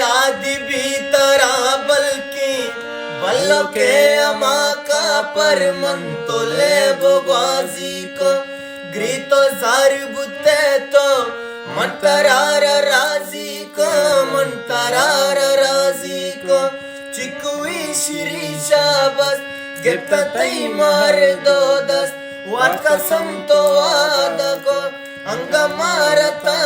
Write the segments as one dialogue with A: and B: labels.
A: याद भी तरा बल्कि बल्लो के अमा का पर मन तो ले बोगाजी को ग्रीतो जार बुते तो मन तरार राजी को मन तरार राजी को चिकुई शिरीशा बस गिफ्ट तई मार दो दस वाट कसम तो वाद को अंग मारता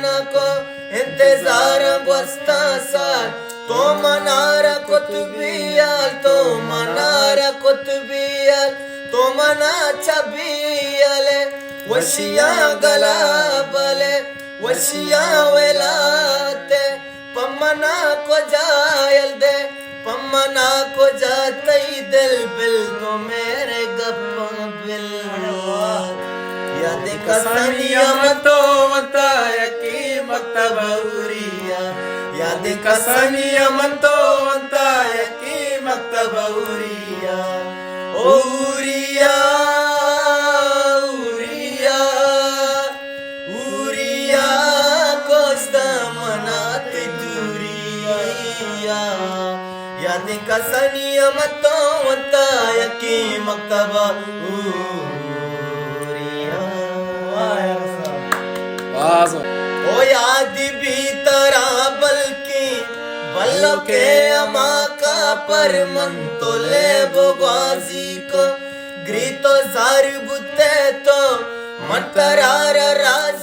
A: न को इंतजार बस्ता सार तो मनार कुतबियाल तो मनार कुतबियाल तो मना चबियाले वशिया गला बले वशिया वेलाते पमना को जायल दे पमना को जाते दिल बिल तो मेरे गप्पा बिल याद कसनियम तो मता यकी मक्तबूरिया याद कसनियम तो मता यकी मक्तबूरिया ओरिया उरिया उरिया कोस्ता मनात दूरिया याद कसनियम तो मता यकी मक्तबूरिया ओ याद भी तरा बल्कि बल्लो के अमा का पर मन तो ले बोगाजी को ग्रीतो जार बुते तो मन तरार राज